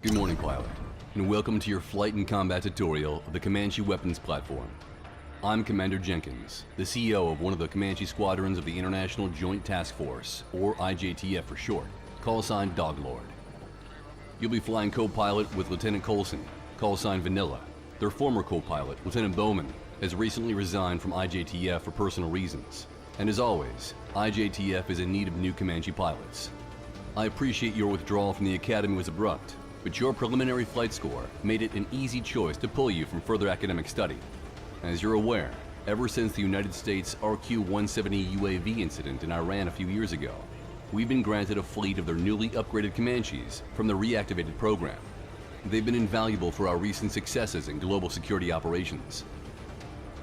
Good morning, pilot, and welcome to your flight and combat tutorial of the Comanche weapons platform. I'm Commander Jenkins, the CEO of one of the Comanche squadrons of the International Joint Task Force, or IJTF for short, call sign Doglord. You'll be flying co-pilot with Lieutenant Coulson, call sign Vanilla. Their former co-pilot, Lieutenant Bowman, has recently resigned from IJTF for personal reasons. And as always, IJTF is in need of new Comanche pilots. I appreciate your withdrawal from the Academy was abrupt, but your preliminary flight score made it an easy choice to pull you from further academic study. As you're aware, ever since the United States RQ-170 UAV incident in Iran a few years ago, we've been granted a fleet of their newly upgraded Comanches from the reactivated program. They've been invaluable for our recent successes in global security operations.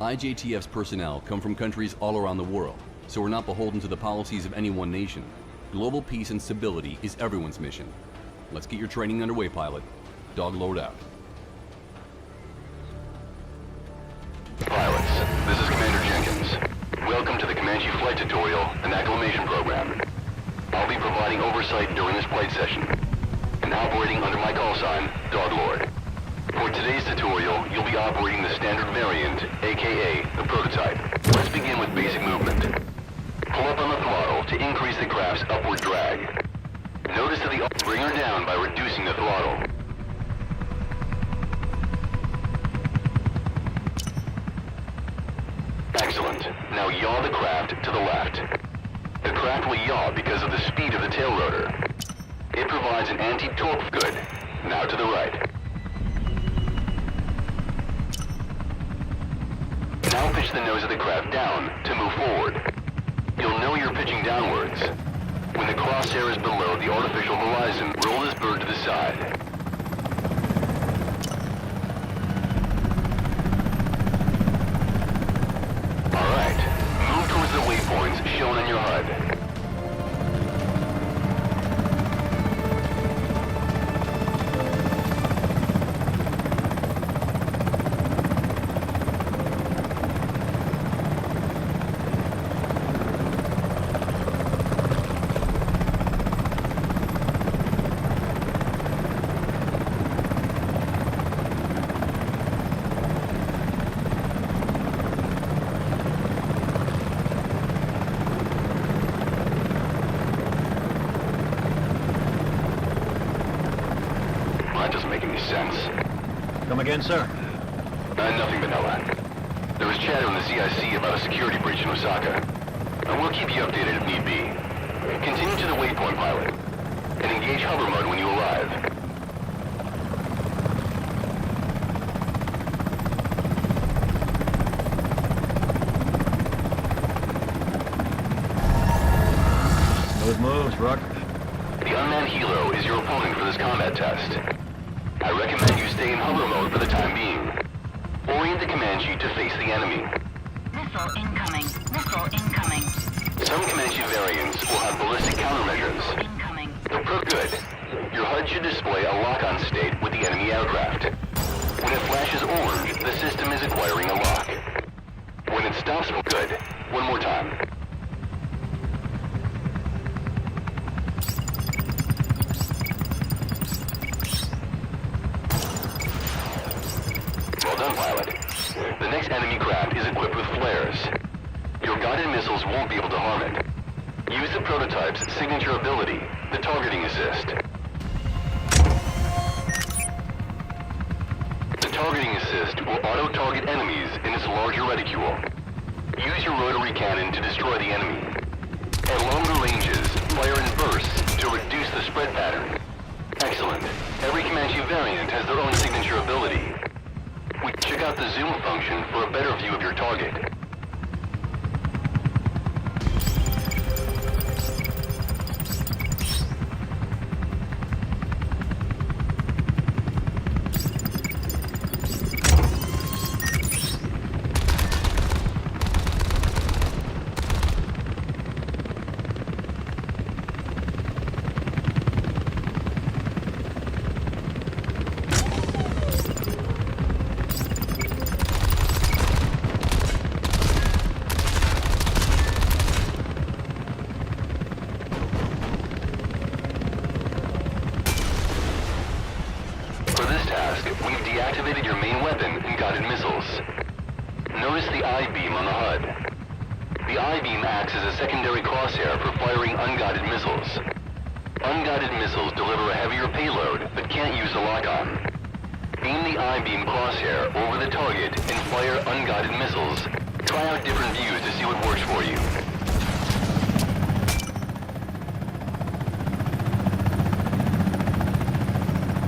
IJTF's personnel come from countries all around the world, so we're not beholden to the policies of any one nation. Global peace and stability is everyone's mission. Let's get your training underway, pilot. Doglord out. Pilots, this is Commander Jenkins. Welcome to the Comanche flight tutorial and acclimation program. I'll be providing oversight during this flight session and operating under my call sign, Doglord. For today's tutorial, you'll be operating the standard variant, aka the prototype. Let's begin with basic movement. Pull up on the throttle to increase the craft's upward drag. Notice that bring her down by reducing the throttle. Excellent. Now yaw the craft to the left. The craft will yaw because of the speed of the tail rotor. It provides an anti-torque good. Now to the right. Now pitch the nose of the craft down to move forward. You'll know you're pitching downwards. When the crosshair is below the artificial horizon, roll this bird to the side. Alright, move towards the waypoints shown on your HUD. That doesn't make any sense. Come again, sir? Nothing, Vanilla. There was chatter in the CIC about a security breach in Osaka. We'll keep you updated if need be. Continue to the waypoint, pilot, and engage hover mode when you arrive. Smooth moves, Ruck. The unmanned helo is your opponent for this combat test. I recommend you stay in hover mode for the time being. Orient the Comanche to face the enemy. Missile incoming. Missile incoming. Some Comanche variants will have ballistic countermeasures. Incoming. Good. Your HUD should display a lock-on state with the enemy aircraft. When it flashes orange, the system is acquiring a lock. When it stops, good. One more time. Well done, pilot. The next enemy craft is equipped with flares. Your guided missiles won't be able to harm it. Use the prototype's signature ability, the targeting assist. The targeting assist will auto-target enemies in its larger reticule. Use your rotary cannon to destroy the enemy. At longer ranges, fire in bursts to reduce the spread pattern. Excellent. Every Comanche variant has their own signature ability. We check out the zoom function for a better view of your target. this task, we've deactivated your main weapon and guided missiles. Notice the I-beam on the HUD. The I-beam acts as a secondary crosshair for firing unguided missiles. Unguided missiles deliver a heavier payload, but can't use the lock-on. Aim the I-beam crosshair over the target and fire unguided missiles. Try out different views to see what works for you.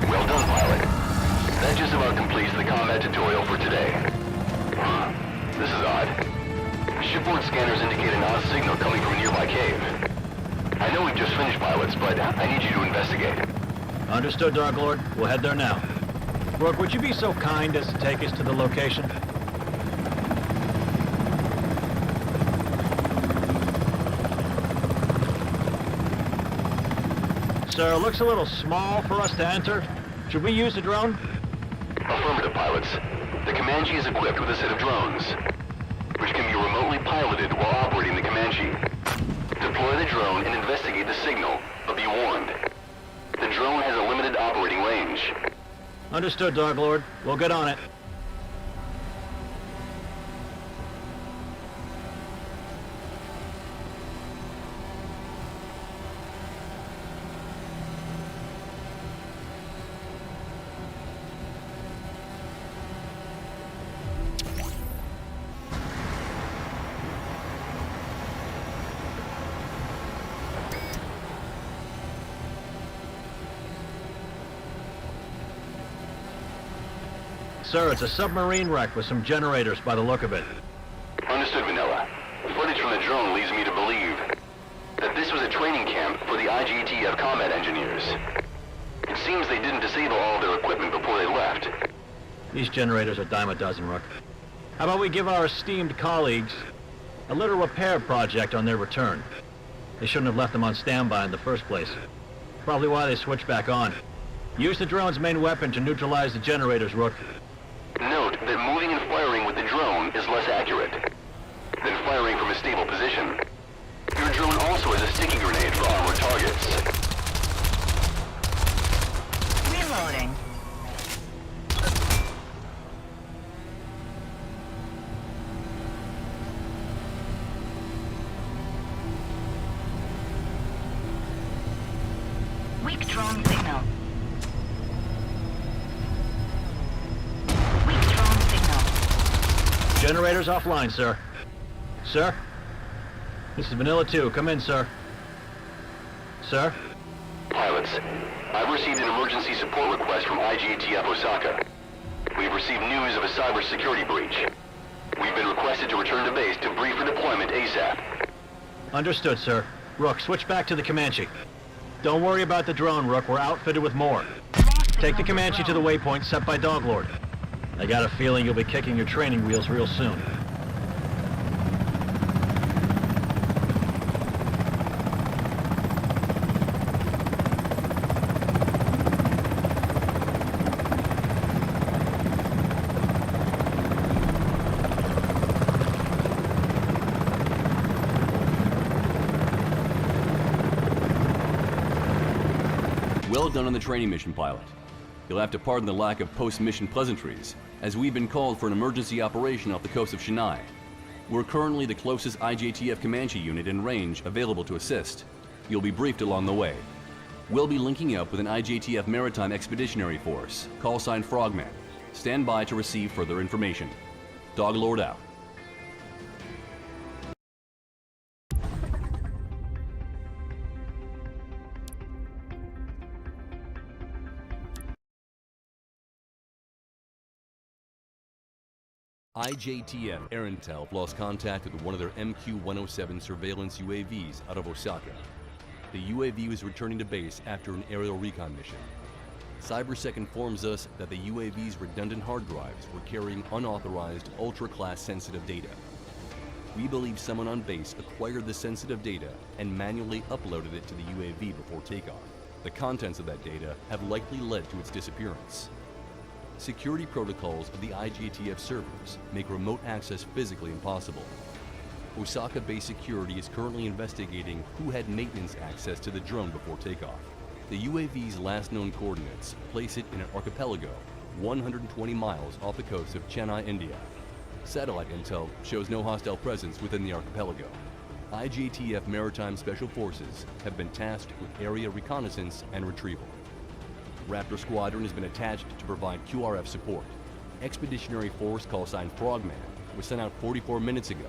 Well done, pilot. That just about completes the combat tutorial for today. This is odd. Shipboard scanners indicate an odd signal coming from a nearby cave. I know we've just finished, pilots, but I need you to investigate. Understood, Dark Lord. We'll head there now. Rook, would you be so kind as to take us to the location? Sir, looks a little small for us to enter. Should we use the drone? Affirmative, pilots. The Comanche is equipped with a set of drones, which can be remotely piloted while operating the Comanche. Deploy the drone and investigate the signal, but be warned. The drone has a limited operating range. Understood, Dark Lord. We'll get on it. Sir, it's a submarine wreck with some generators by the look of it. Understood, Vanilla. Footage from the drone leads me to believe that this was a training camp for the IGTF combat engineers. It seems they didn't disable all of their equipment before they left. These generators are dime a dozen, Rook. How about we give our esteemed colleagues a little repair project on their return? They shouldn't have left them on standby in the first place. Probably why they switched back on. Use the drone's main weapon to neutralize the generators, Rook. Note that moving and firing with the drone is less accurate than firing from a stable position. Your drone also has a sticky grenade for armored targets. Reloading. Weak drone signal. Generators offline, sir. Sir? This is Vanilla 2. Come in, sir. Sir? Pilots, I've received an emergency support request from IGTF Osaka. We've received news of a cybersecurity breach. We've been requested to return to base to brief for deployment ASAP. Understood, sir. Rook, switch back to the Comanche. Don't worry about the drone, Rook. We're outfitted with more. Take the Comanche to the waypoint set by Dog Lord. I got a feeling you'll be kicking your training wheels real soon. Well done on the training mission, pilot. You'll have to pardon the lack of post-mission pleasantries, as we've been called for an emergency operation off the coast of Chennai. We're currently the closest IJTF Comanche unit in range available to assist. You'll be briefed along the way. We'll be linking up with an IJTF Maritime Expeditionary Force, call sign Frogman. Stand by to receive further information. Dog Lord out. IJTF Air Intel lost contact with one of their MQ-107 surveillance UAVs out of Osaka. The UAV was returning to base after an aerial recon mission. CyberSec informs us that the UAV's redundant hard drives were carrying unauthorized ultra-class sensitive data. We believe someone on base acquired the sensitive data and manually uploaded it to the UAV before takeoff. The contents of that data have likely led to its disappearance. Security protocols of the IJTF servers make remote access physically impossible. Osaka-based security is currently investigating who had maintenance access to the drone before takeoff. The UAV's last known coordinates place it in an archipelago 120 miles off the coast of Chennai, India. Satellite intel shows no hostile presence within the archipelago. IJTF Maritime Special Forces have been tasked with area reconnaissance and retrieval. Raptor Squadron has been attached to provide QRF support. Expeditionary Force call sign Frogman was sent out 44 minutes ago.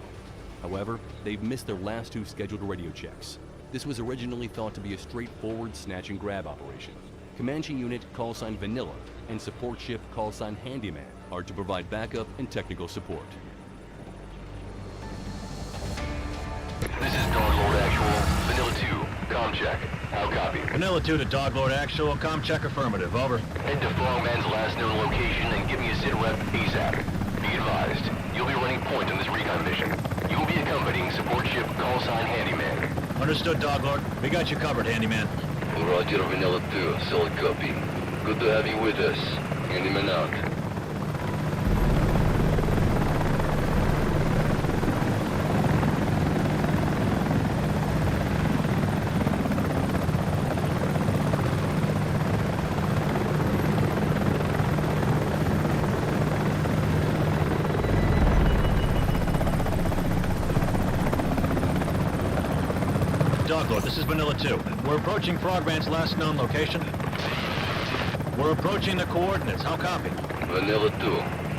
However, they've missed their last 2 scheduled radio checks. This was originally thought to be a straightforward snatch and grab operation. Comanche Unit call sign Vanilla and support ship call sign Handyman are to provide backup and technical support. This is Darlord Actual, Vanilla 2, com check. How copy? Vanilla 2 to Doglord Actual, com check affirmative, over. Head to Frogman's last known location and give me a sit rep ASAP. Be advised, you'll be running point on this recon mission. You will be accompanying support ship call sign Handyman. Understood, Doglord. We got you covered, Handyman. Roger, Vanilla 2, solid copy. Good to have you with us. Handyman out. Doglord, this is Vanilla 2. We're approaching Frogman's last known location. We're approaching the coordinates. How copy? Vanilla 2,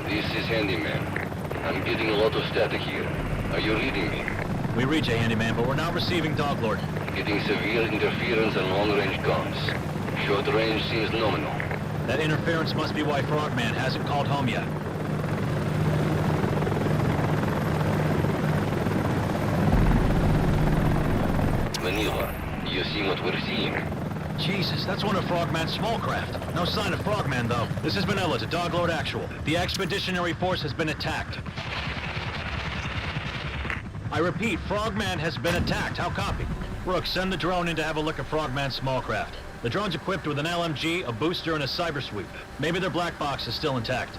this is Handyman. I'm getting a lot of static here. Are you reading me? We reach a Handyman, but we're not receiving Doglord. Getting severe interference on long-range comms. Short range seems nominal. That interference must be why Frogman hasn't called home yet. Vanilla, you see what we're seeing? Jesus, that's one of Frogman's small craft. No sign of Frogman, though. This is Vanilla to Doglord Actual. The Expeditionary Force has been attacked. I repeat, Frogman has been attacked. How copy? Rook, send the drone in to have a look at Frogman's small craft. The drone's equipped with an LMG, a booster, and a cyber sweep. Maybe their black box is still intact.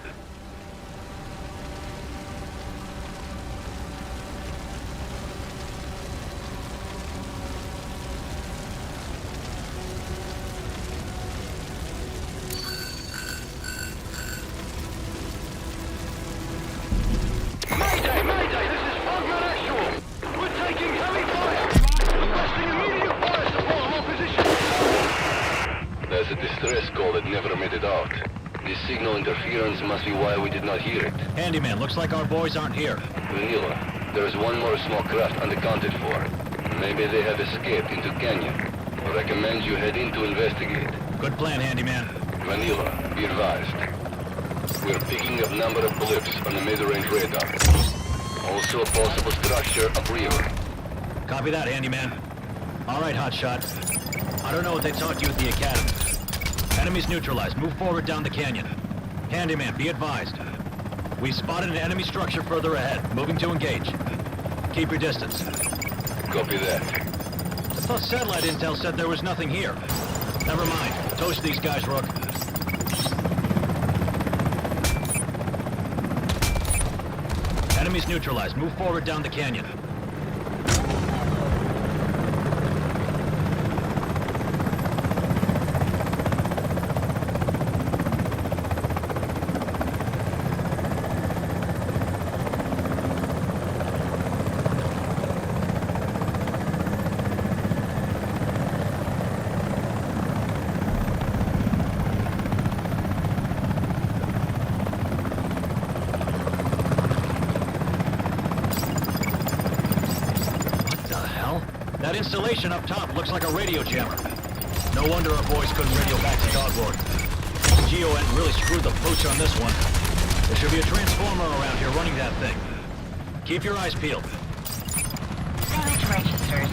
Mayday! This is Frogman Actual! We're taking heavy fire! Requesting immediate fire support on our position! There's a distress call that never made it out. This signal interference must be why we did not hear it. Handyman, looks like our boys aren't here. Vanilla, there's one more small craft unaccounted for. Maybe they have escaped into Canyon. I recommend you head in to investigate. Good plan, Handyman. Vanilla, be advised. We're picking up number of blips on the mid-range radar. Also a possible structure upriver. Copy that, Handyman. All right, Hotshot. I don't know what they taught you at the Academy. Enemies neutralized. Move forward down the canyon. Handyman, be advised. We spotted an enemy structure further ahead. Moving to engage. Keep your distance. Copy that. I thought satellite intel said there was nothing here. Never mind. Toast these guys, Rook. Enemies neutralized. Move forward down the canyon. That installation up top looks like a radio jammer. No wonder our boys couldn't radio back to Doglord. GeoEnt really screwed the pooch on this one. There should be a transformer around here running that thing. Keep your eyes peeled. Damage registered.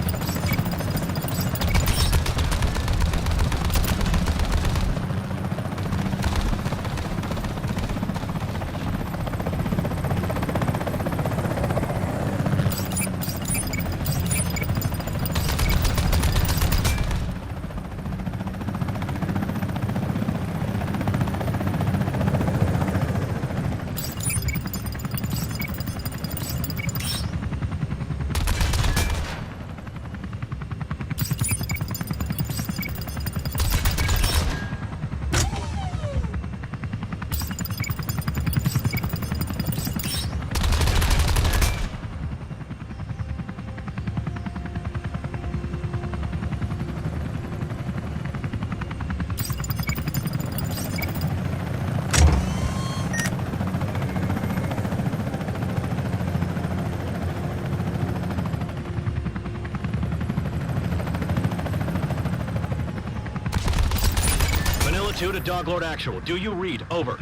Dog Lord Actual. Do you read? Over.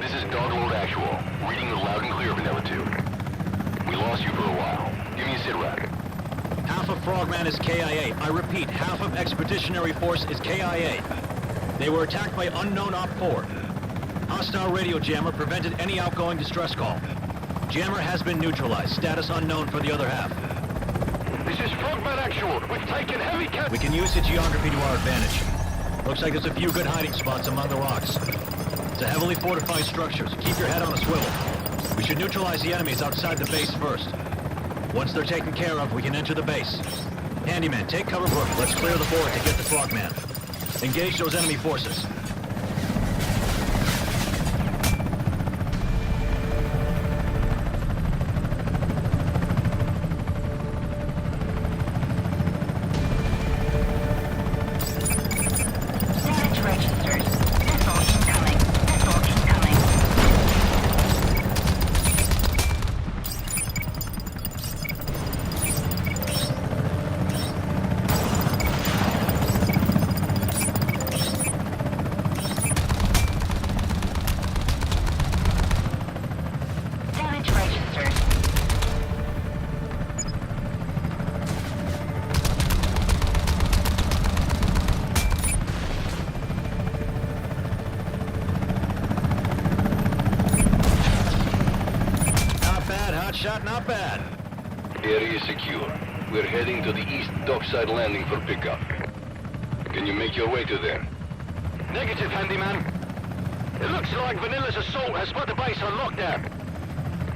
This is Dog Lord Actual, reading the loud and clear, Vanilla 2. We lost you for a while. Give me a sit rep. Half of Frogman is KIA. I repeat, half of Expeditionary Force is KIA. They were attacked by unknown Op 4. Hostile radio jammer prevented any outgoing distress call. Jammer has been neutralized. Status unknown for the other half. This is Frogman Actual. We've taken heavy cap... We can use the geography to our advantage. Looks like there's a few good hiding spots among the rocks. It's a heavily fortified structure, so keep your head on a swivel. We should neutralize the enemies outside the base first. Once they're taken care of, we can enter the base. Handyman, take cover, Brooke. Let's clear the board to get the Frogman. Engage those enemy forces. Damage registered. Missile incoming. Missile incoming. Damage registered. Not bad, hotshot, not bad. Area secure. We're heading to the east dockside landing for pickup. Can you make your way to there? Negative, Handyman. It looks like Vanilla's assault has put the base on lockdown.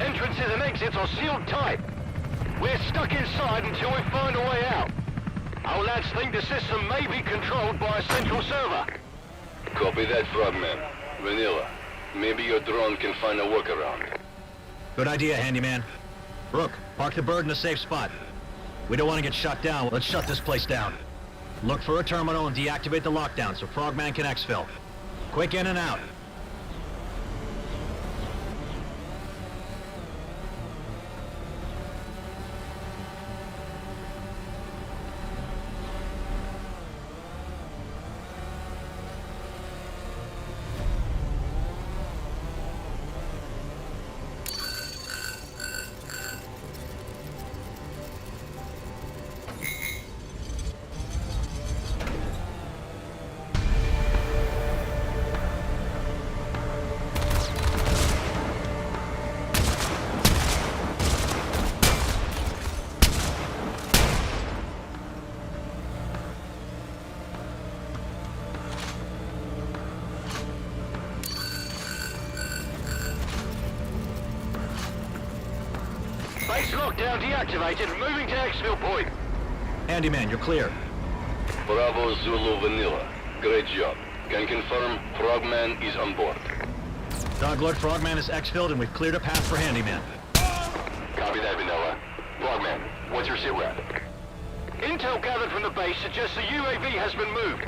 Entrances and exits are sealed tight. We're stuck inside until we find a way out. Our lads think the system may be controlled by a central server. Copy that, Frogman. Vanilla, maybe your drone can find a workaround. Good idea, Handyman. Brooke, park the bird in a safe spot. We don't want to get shut down. Let's shut this place down. Look for a terminal and deactivate the lockdown so Frogman can exfil. Quick in and out. Base lockdown deactivated. Moving to exfil point. Handyman, you're clear. Bravo Zulu Vanilla. Great job. Can confirm Frogman is on board. Dog Lord Frogman is exfilled and we've cleared a path for Handyman. Copy that, Vanilla. Frogman, what's your sit rep? Intel gathered from the base suggests the UAV has been moved.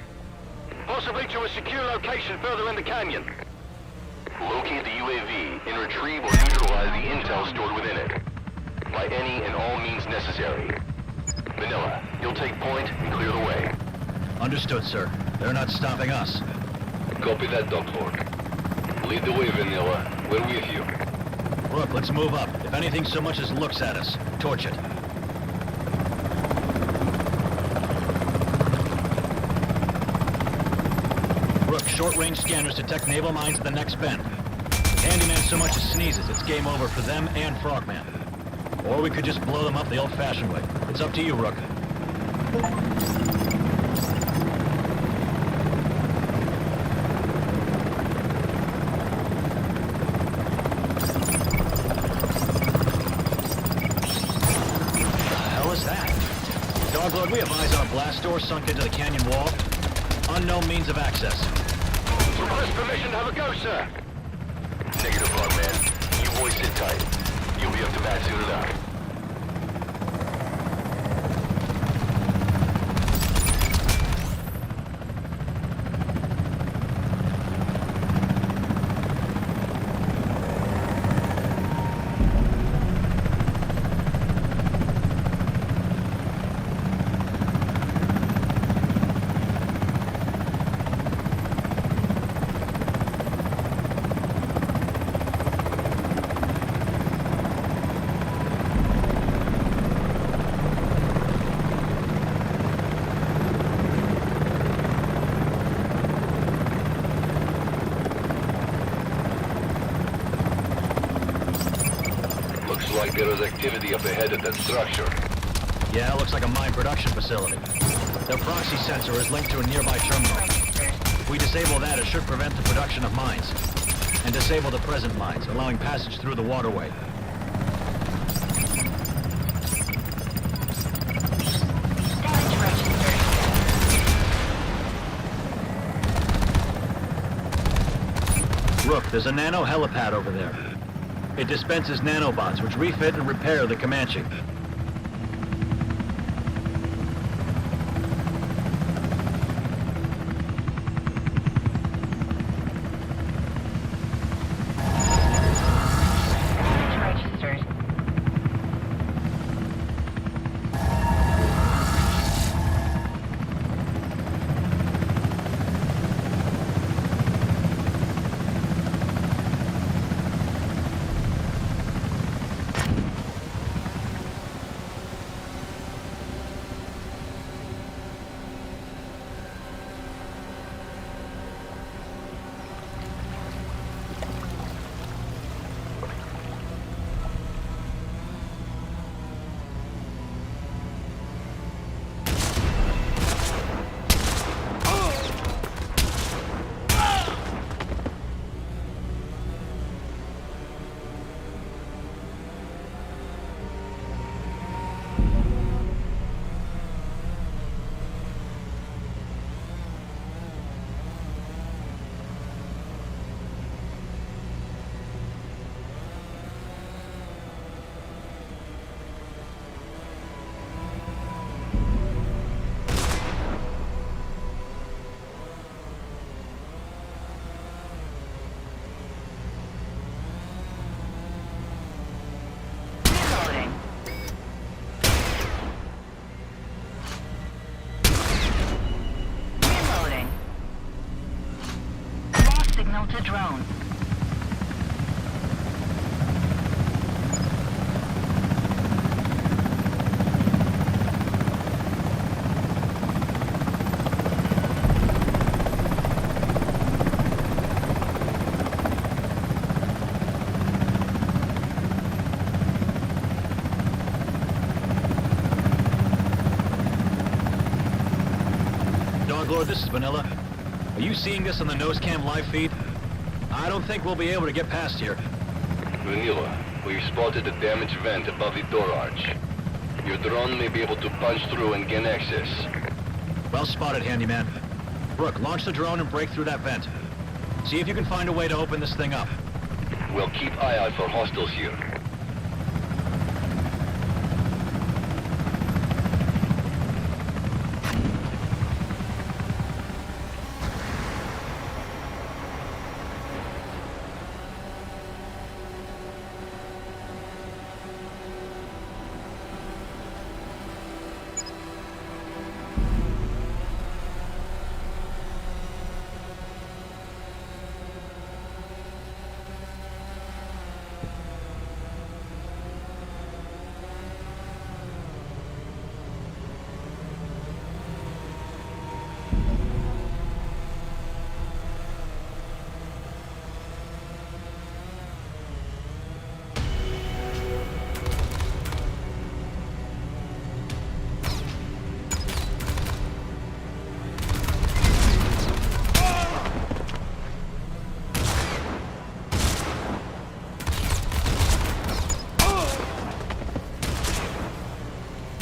Possibly to a secure location further in the canyon. Locate the UAV and retrieve or neutralize the intel stored within it. By any and all means necessary. Vanilla, you'll take point and clear the way. Understood, sir. They're not stopping us. Copy that, Dog Lord. Lead the way, Vanilla. We're with you. Brooke, let's move up. If anything so much as looks at us, torch it. Brooke, short-range scanners detect naval mines at the next bend. If Handyman so much as sneezes, it's game over for them and Frogman. Or we could just blow them up the old-fashioned way. It's up to you, Rook. Doglord, we have eyes on a blast door sunk into the canyon wall. Unknown means of access. Request permission to have a go, sir. Negative, Frogman. You boys sit tight. You'll be up to bat soon enough. like there is activity up ahead at that structure. Yeah, looks like a mine production facility. Their proxy sensor is linked to a nearby terminal. If we disable that, it should prevent the production of mines. And disable the present mines, allowing passage through the waterway. Damage registered. Rook, there's a nano helipad over there. It dispenses nanobots, which refit and repair the Comanche. Damage registered. Reloading. Reloading. Lost signal to drone. Doglord, this is Vanilla. Are you seeing this on the nose cam live feed? I don't think we'll be able to get past here. Vanilla, we've spotted a damaged vent above the door arch. Your drone may be able to punch through and gain access. Well spotted, handyman. Rook, launch the drone and break through that vent. See if you can find a way to open this thing up. We'll keep eye out for hostiles here.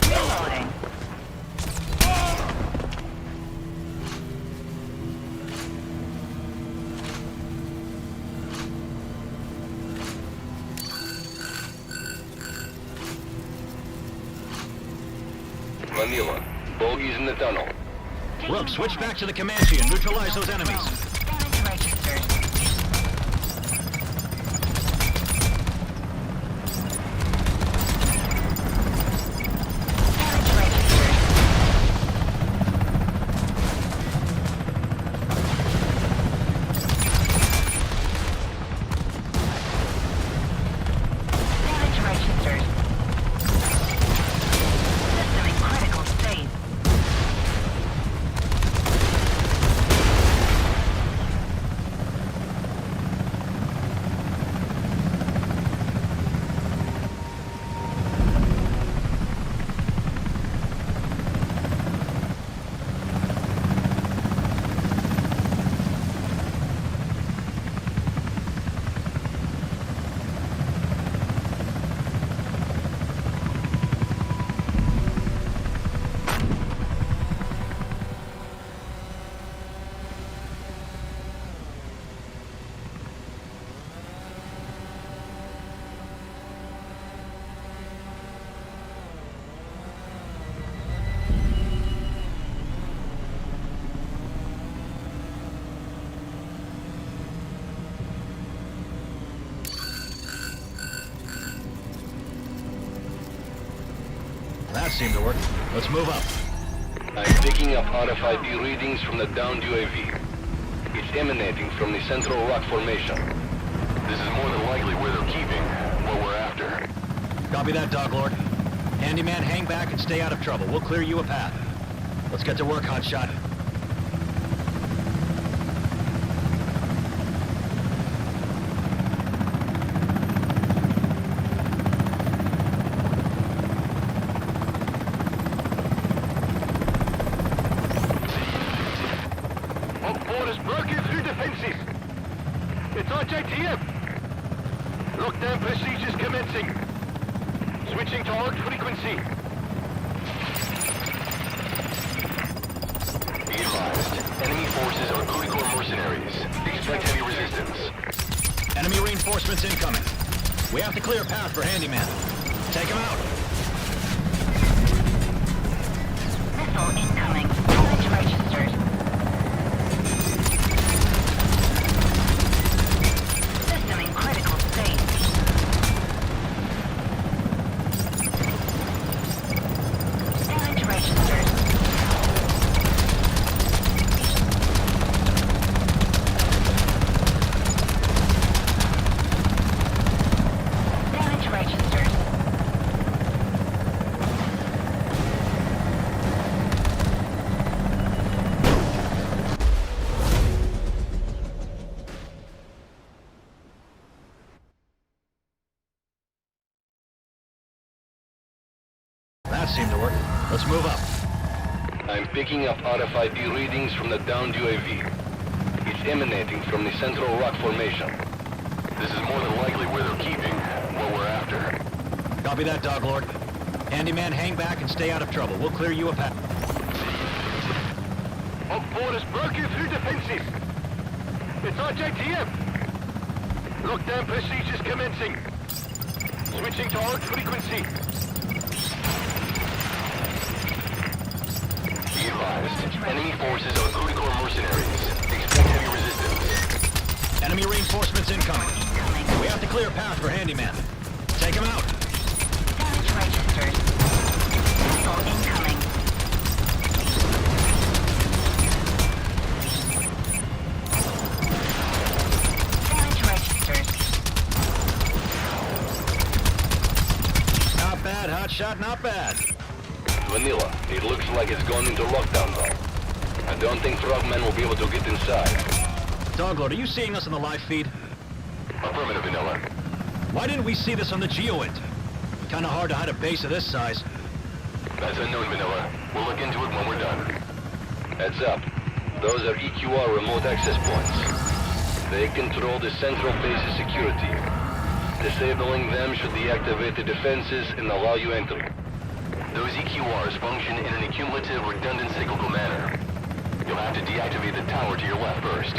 Reloading. Vanilla, bogies in the tunnel. Rook, switch back to the Comanche and neutralize those enemies. Damage registered. Damage registered. Damage registered. System in critical state. seemed to work. Let's move up. I'm picking up RFID readings from the downed UAV. It's emanating from the central rock formation. This is more than likely where they're keeping what we're after. Copy that, Dog Lord. Handyman, hang back and stay out of trouble. We'll clear you a path. Let's get to work, Hotshot. It's RJTF! Lockdown procedures commencing. Switching to arc frequency. Be advised, enemy forces are Booty Corps mercenaries. Expect heavy resistance. Enemy reinforcements incoming. We have to clear a path for Handyman. Take him out. Missile incoming. Damage registered. System in critical state. Damage registered. Damage registered. That seemed to work. Let's move up. I'm picking up RFID readings from the downed UAV. It's emanating from the central rock formation. This is more than likely where they're keeping what we're after. Copy that, Dog Lord. Handyman, hang back and stay out of trouble. We'll clear you a path. Op 4 is broken through defenses. It's RJTF. Lockdown procedures commencing. Switching to arc frequency. Be advised, enemy forces are Booty Corps mercenaries. Expect heavy resistance. Enemy reinforcements incoming. Incoming. We have to clear a path for Handyman. Take him out. Damage registered. Missile incoming. Damage registered. Not bad, Hotshot, not bad. Vanilla, it looks like it's gone into lockdown though. I don't think Frogman will be able to get inside. Dog Lord, are you seeing us on the live feed? Affirmative, Vanilla. Why didn't we see this on the GeoInt? Kinda hard to hide a base of this size. That's unknown, Vanilla. We'll look into it when we're done. Heads up. Those are EQR remote access points. They control the central base's security. Disabling them should deactivate the defenses and allow you entry. Those EQRs function in an accumulative, redundant cyclical manner. You'll have to deactivate the tower to your left first.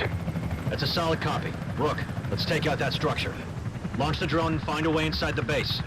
That's a solid copy. Rook, let's take out that structure. Launch the drone and find a way inside the base.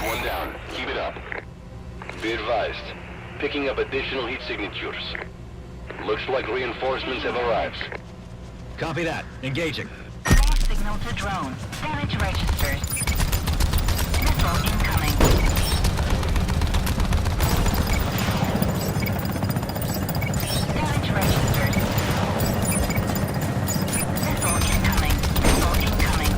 one down. Keep it up. Be advised. Picking up additional heat signatures. Looks like reinforcements have arrived. Copy that. Engaging. Lost signal to drone. Damage registered. Missile incoming. Damage registered. Missile incoming. Missile incoming.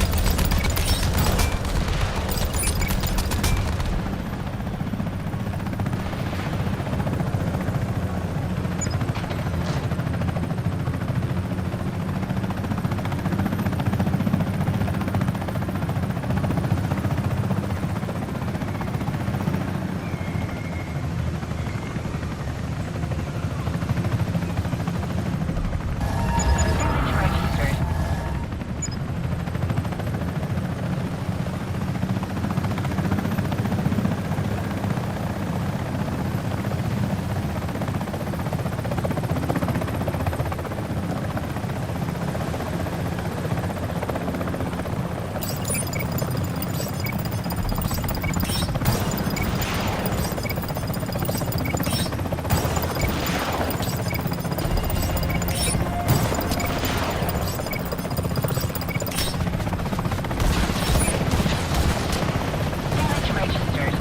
Damage registered. Damage registered.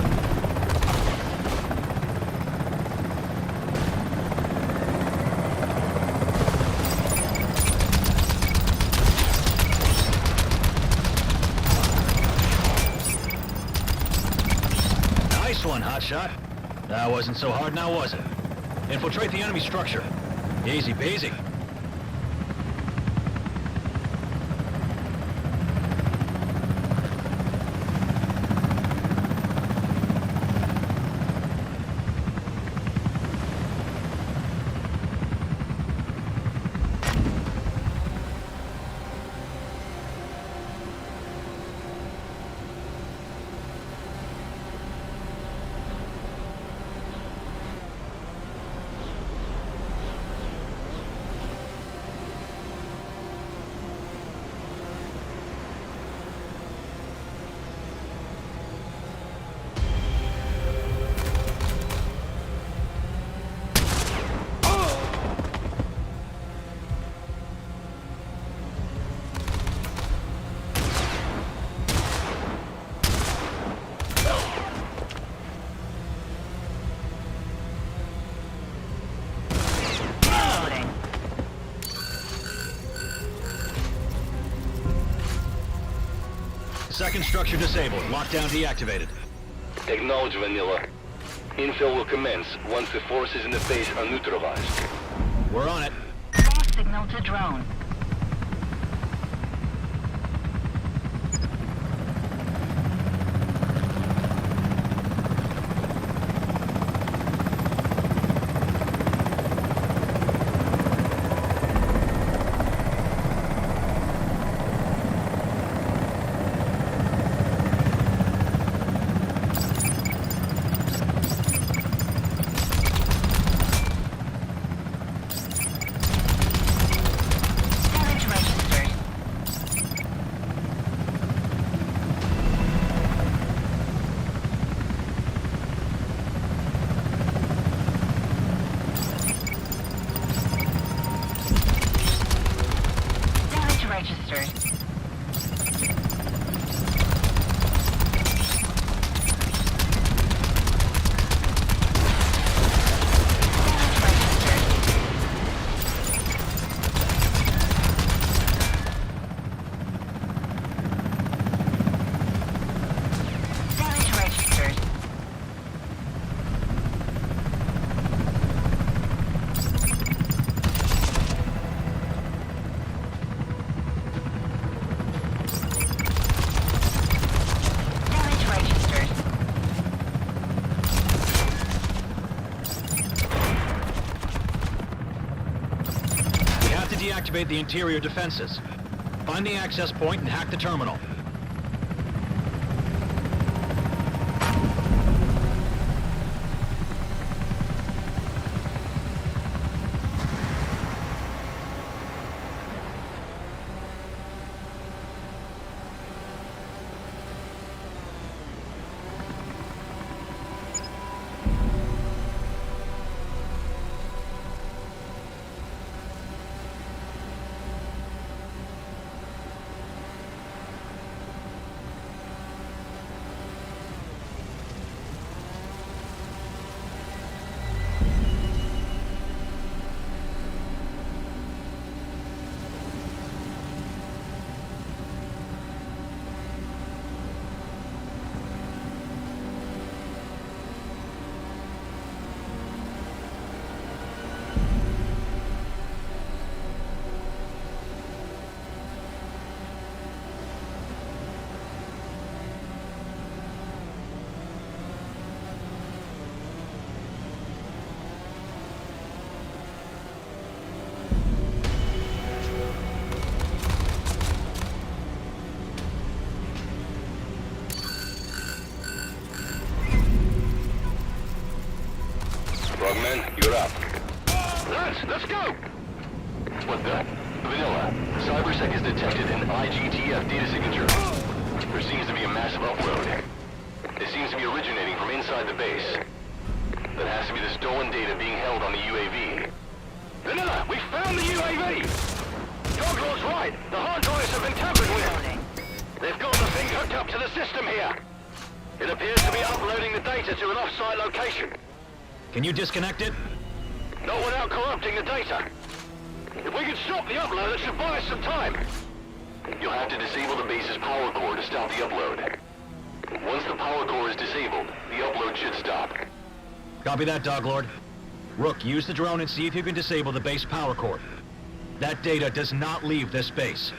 Nice one, hotshot. That wasn't so hard now, was it? Infiltrate the enemy structure. Easy peasy. Reloading. Second structure disabled. Lockdown deactivated. Acknowledge, Vanilla. Infill will commence once the forces in the base are neutralized. We're on it. Lost signal to drone. Damage registered. Damage registered. Damage registered. Damage registered. Damage registered. We have to deactivate the interior defenses. Find the access point and hack the terminal. Vanilla, CyberSec has detected an IGTF data signature. There seems to be a massive upload. It seems to be originating from inside the base. That has to be the stolen data being held on the UAV. Vanilla, we found the UAV! Doglord's right. The hard drives have been tampered with. They've got the thing hooked up to the system here. It appears to be uploading the data to an off-site location. Can you disconnect it? Not without corrupting the data. If we can stop the upload, it should buy us some time. You'll have to disable the base's power core to stop the upload. Once the power core is disabled, the upload should stop. Copy that, Doglord. Rook, use the drone and see if you can disable the base power cord. That data does not leave this base.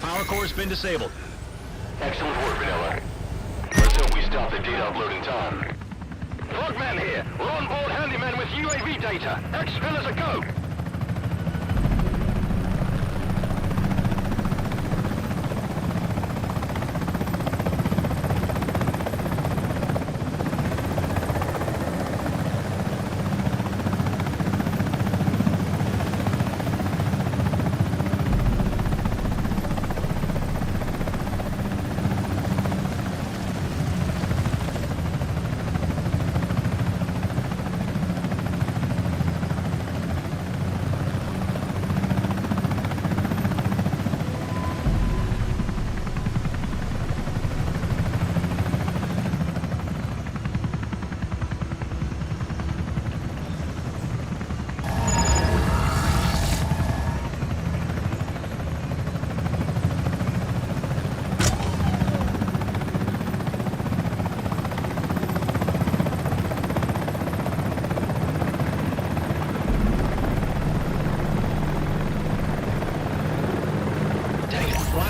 Power core's been disabled. Excellent work, Vanilla. Let's hope we stop the data upload in time. Frogman here. We're on board handyman with UAV data. Ex-fellas a go.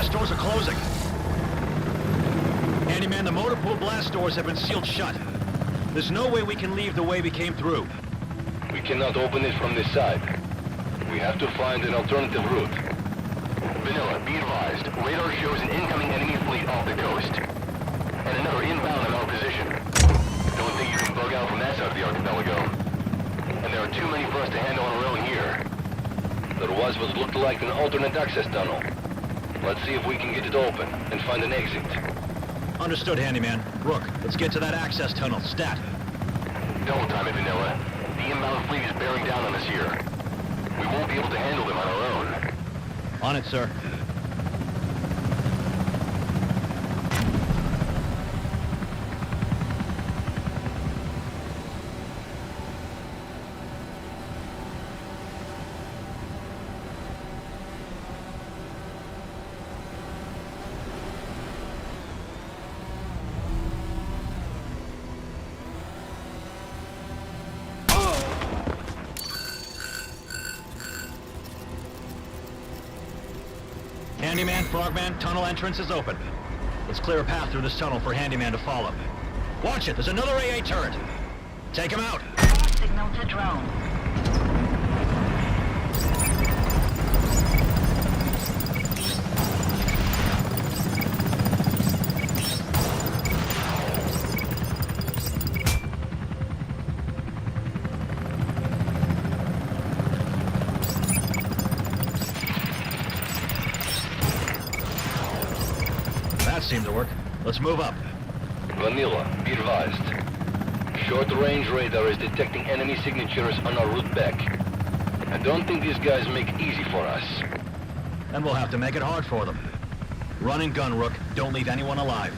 blast doors are closing. Handyman, the motor pool blast doors have been sealed shut. There's no way we can leave the way we came through. We cannot open it from this side. We have to find an alternative route. Vanilla, be advised. Radar shows an incoming enemy fleet off the coast. And another inbound in our position. Don't think you can bug out from that side of the archipelago. And there are too many for us to handle on our own here. There was what looked like an alternate access tunnel. Let's see if we can get it open and find an exit. Understood, Handyman. Rook, let's get to that access tunnel. Stat. Double time it, Vanilla. The inbound fleet is bearing down on us here. We won't be able to handle them on our own. On it, sir. Handyman, Frogman, tunnel entrance is open. Let's clear a path through this tunnel for Handyman to follow. Watch it, there's another AA turret. Take him out. Signal to drone. That seemed to work. Let's move up. Vanilla, be advised. Short-range radar is detecting enemy signatures on our route back. I don't think these guys make it easy for us. And we'll have to make it hard for them. Run and gun, Rook. Don't leave anyone alive.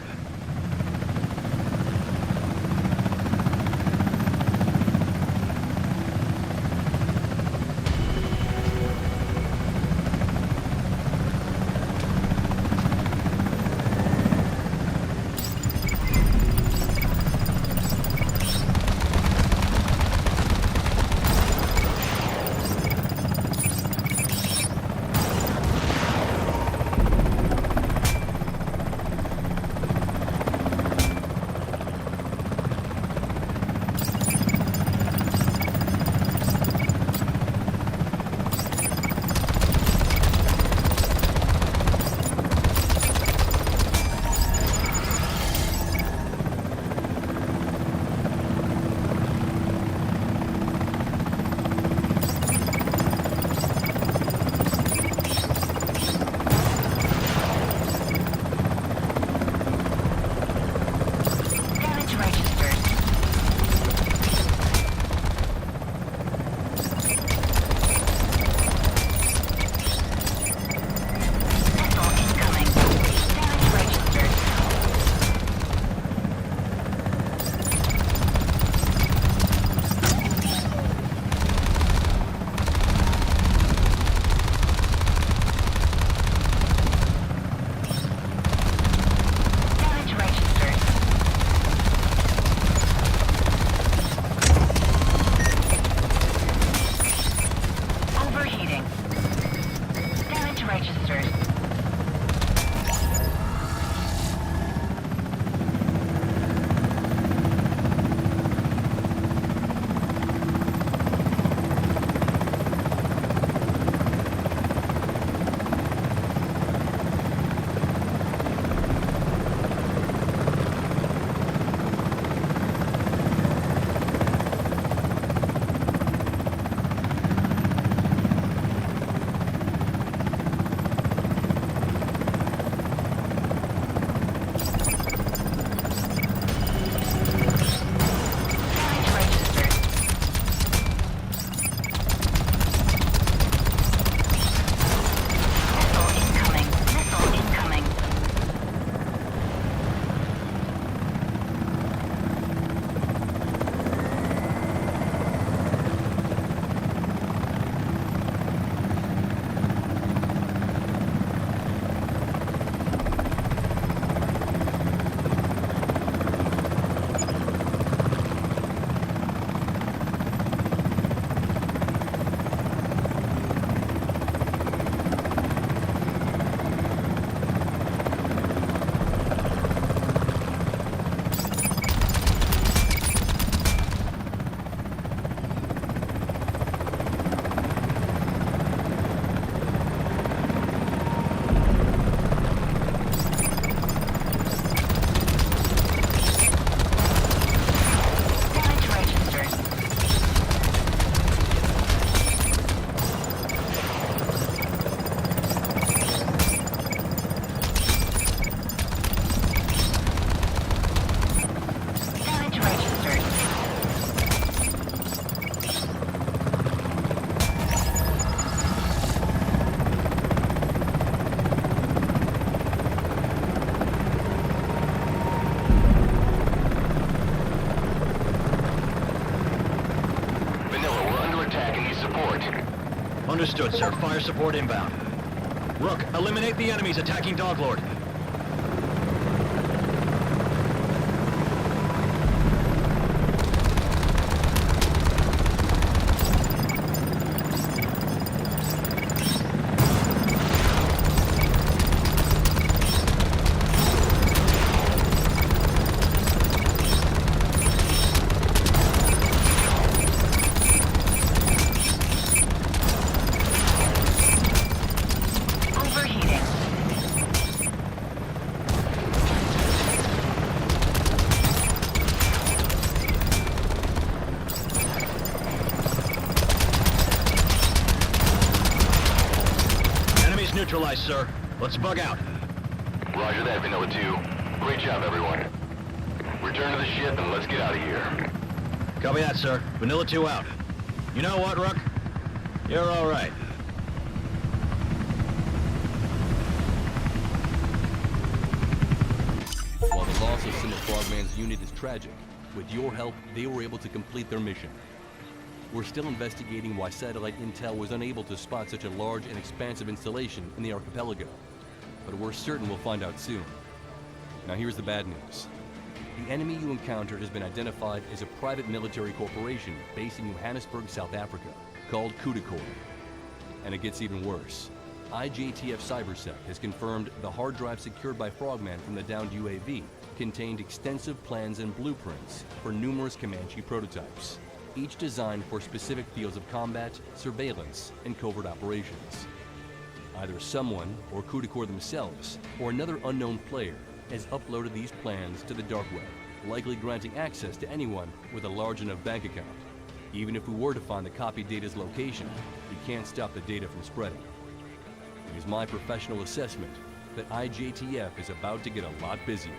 Understood, sir. Fire support inbound. Rook, eliminate the enemies attacking Doglord. Overheating. Enemies neutralized, sir. Let's bug out. Roger that, Vanilla 2. Great job, everyone. Return to the ship and let's get out of here. Copy that, sir. Vanilla 2 out. You know what, Rook? You're all right. While the loss of some of Frogman's unit is tragic, with your help, they were able to complete their mission. We're still investigating why satellite intel was unable to spot such a large and expansive installation in the archipelago, but we're certain we'll find out soon. Now here's the bad news. The enemy you encountered has been identified as a private military corporation based in Johannesburg, South Africa, called Comanche. And it gets even worse. IJTF CyberSec has confirmed the hard drive secured by Frogman from the downed UAV contained extensive plans and blueprints for numerous Comanche prototypes, each designed for specific fields of combat, surveillance, and covert operations. Either someone, or Comanche themselves, or another unknown player has uploaded these plans to the dark web, likely granting access to anyone with a large enough bank account. Even if we were to find the copied data's location, we can't stop the data from spreading. It is my professional assessment that IJTF is about to get a lot busier.